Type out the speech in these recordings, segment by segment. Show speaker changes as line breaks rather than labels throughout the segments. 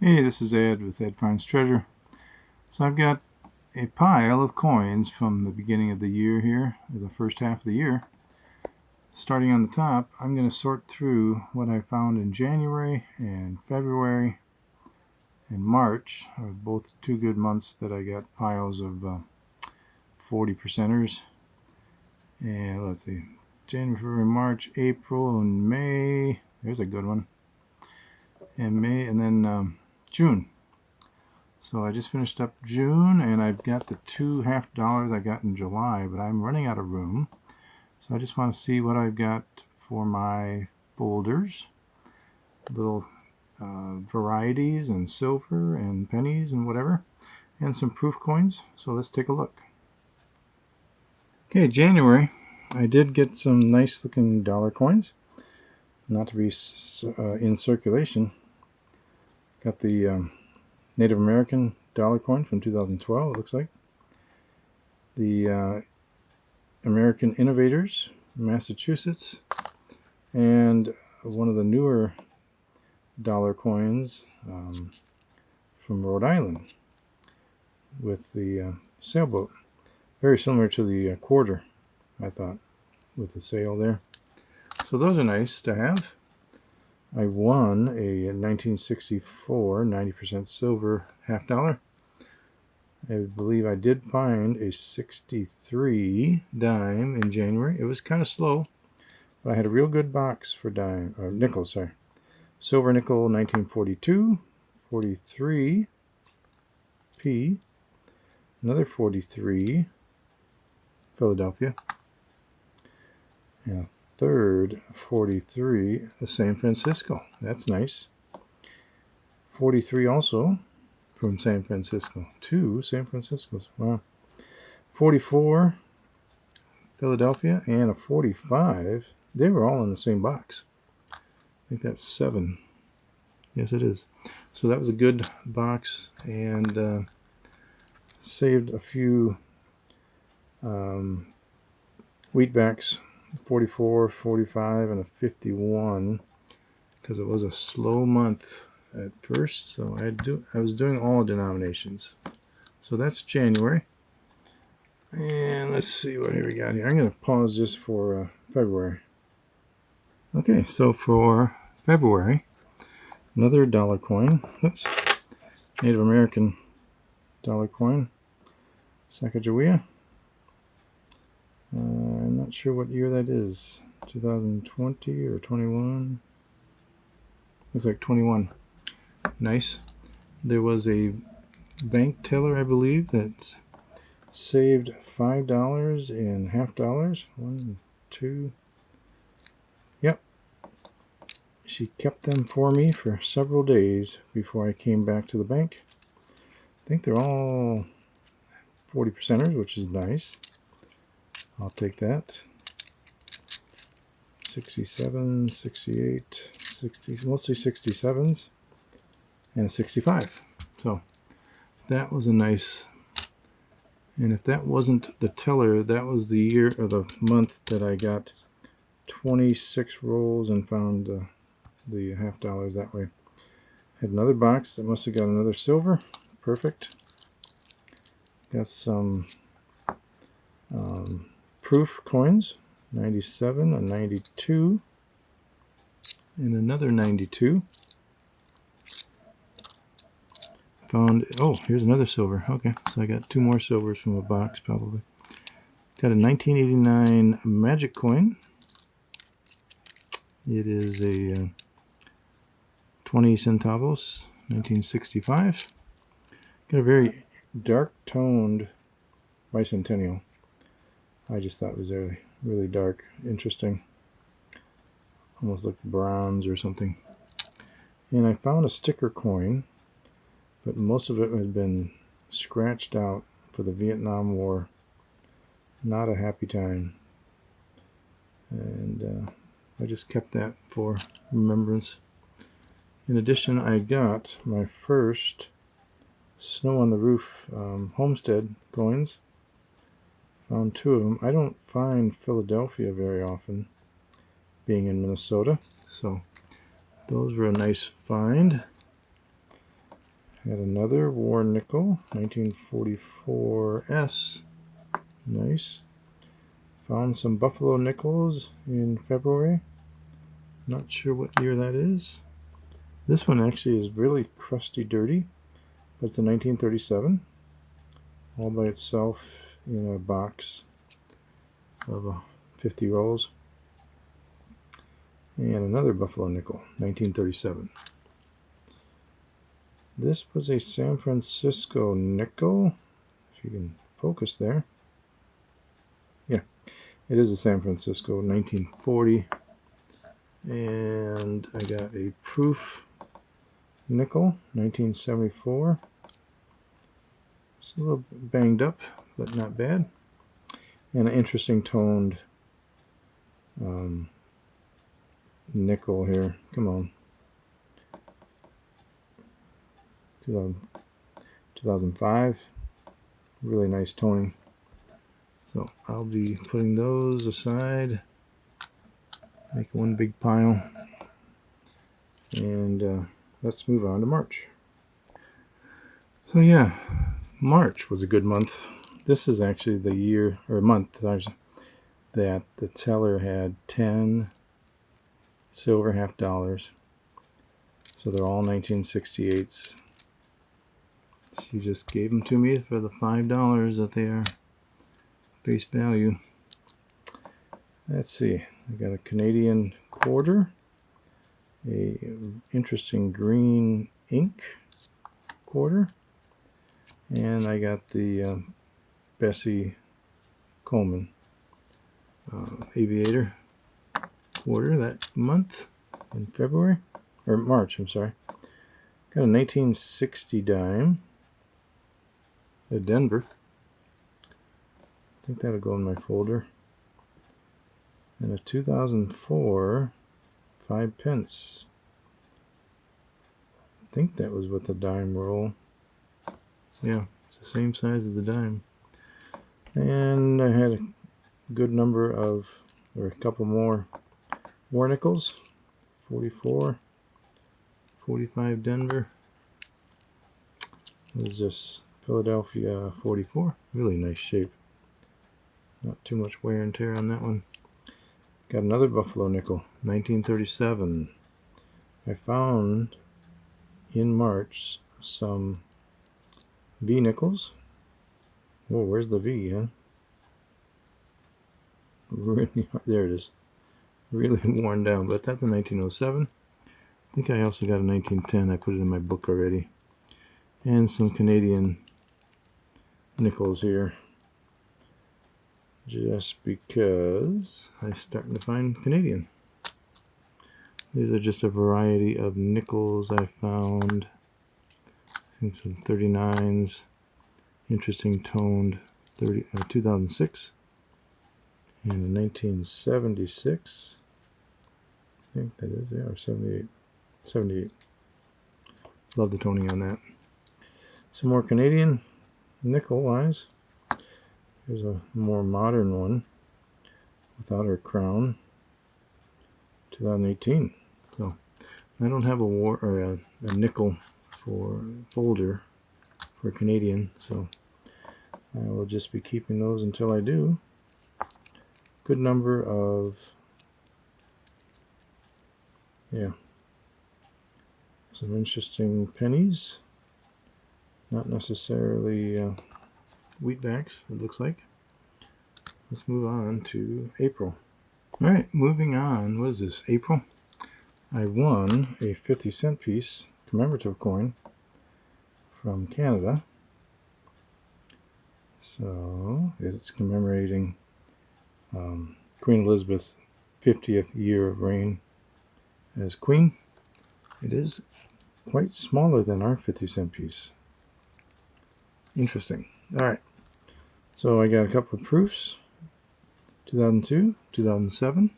Hey, this is Ed with Ed Finds Treasure. So I've got a pile of coins from the beginning of the year here, the first half of the year. Starting on the top, I'm going to sort through what I found in January and February and March, are both two good months that I got piles of 40%ers. And let's see, January, February, March, April, and May. There's a good one. And May, and then June. So I just finished up June, and I've got the two $half I got in July, but I'm running out of room. So I just want to see what I've got for my folders. Little varieties and silver and pennies and whatever, and some proof coins. So let's take a look. Okay, January, I did get some nice looking dollar coins, not to be in circulation. Got the Native American dollar coin from 2012, it looks like. The American Innovators, Massachusetts, and one of the newer dollar coins from Rhode Island with the sailboat. Very similar to the quarter, I thought, with the sail there. So those are nice to have. I won a 1964 90% silver $half. I believe I did find a 63 dime in January. It was kind of slow, but I had a real good box for nickels, sorry. Silver nickel 1942, 43 P, another 43 Philadelphia, and a third 43 San Francisco. That's nice. 43 also from San Francisco. Two San Franciscos. Wow. 44 Philadelphia and a 45. They were all in the same box. I think that's 7. Yes, it is. So that was a good box, and saved a few wheatbacks, 44, 45, and a 51, because it was a slow month at first. So I was doing all denominations. So that's January. And let's see what we got here. I'm going to pause this for February. Okay, so for February, another dollar coin. Oops. Native American dollar coin. Sacagawea. I'm not sure what year that is. 2020 or 21. Looks like 21. Nice. There was a bank teller, I believe, that saved $5 in $half. 1, 2. Yep. She kept them for me for several days before I came back to the bank. I think they're all 40%ers, which is nice. I'll take that. 67, 68, 60, mostly 67s, and a 65. So that was a nice. And if that wasn't the teller, that was the year or the month that I got 26 rolls and found the $half that way. Had another box that must have got another silver. Perfect. Got some proof coins, 97, a 92, and another 92. Found, oh, here's another silver. Okay, so I got 2 more silvers from a box probably. Got a 1989 magic coin. It is a 20 centavos, 1965. Got a very dark toned bicentennial. I just thought it was really, really dark, interesting. Almost like bronze or something. And I found a sticker coin, but most of it had been scratched out for the Vietnam War. Not a happy time. And I just kept that for remembrance. In addition, I got my first Snow on the Roof homestead coins. Found 2 of them. I don't find Philadelphia very often, being in Minnesota, so those were a nice find. Had another war nickel, 1944S. Nice. Found some buffalo nickels in February. Not sure what year that is. This one actually is really crusty dirty, but it's a 1937. All by itself in a box of 50 rolls. And another buffalo nickel, 1937. This was a San Francisco nickel, if you can focus there. Yeah, it is a San Francisco, 1940. And I got a proof nickel, 1974. It's a little banged up, but not bad. And an interesting toned nickel here. Come on. 2005. Really nice toning. So I'll be putting those aside. Make one big pile. And let's move on to March. So yeah, March was a good month. This is actually the year, or month, that the teller had 10 silver half dollars. So they're all 1968s. She just gave them to me for the $5 that they are face value. Let's see. I got a Canadian quarter, a interesting green ink quarter, and I got the Bessie Coleman aviator quarter that month in February, or March, I'm sorry. Got a 1960 dime, a Denver. I think that'll go in my folder. And a 2004 5 pence. I think that was with the dime roll. Yeah, it's the same size as the dime. And I had a good number of, or a couple more war nickels. 44, 45 Denver. It was just Philadelphia 44. Really nice shape. Not too much wear and tear on that one. Got another buffalo nickel, 1937. I found in March some V nickels. Whoa, where's the V, huh? Really, there it is. Really worn down, but that's a 1907. I think I also got a 1910. I put it in my book already. And some Canadian nickels here. Just because I'm starting to find Canadian. These are just a variety of nickels I found. I think some 39s, interesting toned 2006, and a 1976. I think that is, yeah, or 78. 78. Love the toning on that. Some more Canadian nickel wise. Here's a more modern one without her crown, 2018. So I don't have a war or a nickel for folder for Canadian, so I will just be keeping those until I do. Good number of, yeah, some interesting pennies. Not necessarily wheatbacks, it looks like. Let's move on to April. All right, moving on. What is this, April? I won a 50-cent piece commemorative coin from Canada. So it's commemorating Queen Elizabeth's 50th year of reign as queen. It is quite smaller than our 50-cent piece. Interesting. All right. So I got a couple of proofs. 2002, 2007.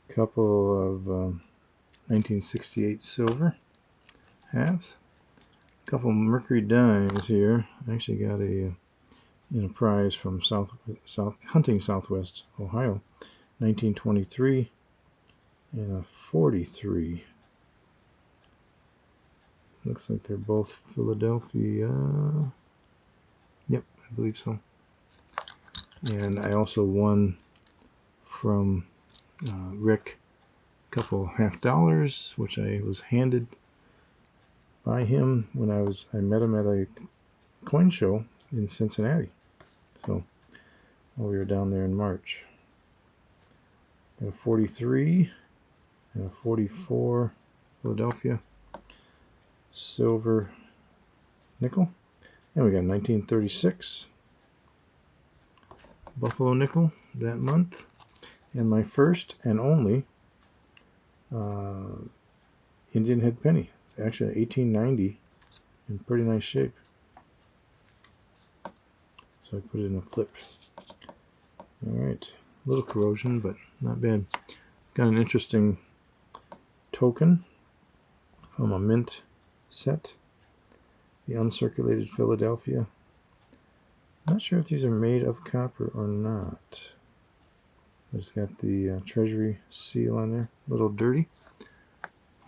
A couple of 1968 silver halves. A couple of Mercury dimes here. I actually got a prize from Hunting Southwest Ohio, 1923, and a 43. Looks like they're both Philadelphia. Yep, I believe so. And I also won from Rick a couple $50, which I was handed by him when I met him at a coin show in Cincinnati. So we were down there in March. Got a 43 and a 44 Philadelphia silver nickel. And we got 1936 Buffalo nickel that month. And my first and only Indian head penny. It's actually 1890 in pretty nice shape. So I put it in a flip. Alright, a little corrosion, but not bad. Got an interesting token from a mint set. The uncirculated Philadelphia. Not sure if these are made of copper or not. It's got the Treasury seal on there. A little dirty.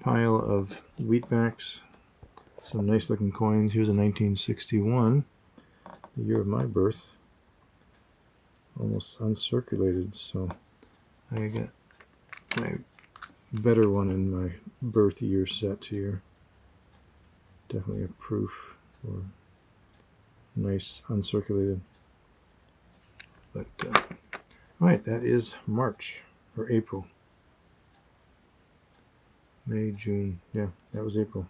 Pile of wheatbacks. Some nice looking coins. Here's a 1961, the year of my birth. Almost uncirculated, so I got my better one in my birth year set here. Definitely a proof for nice uncirculated. But alright, that is March or April. May, June, yeah, that was April.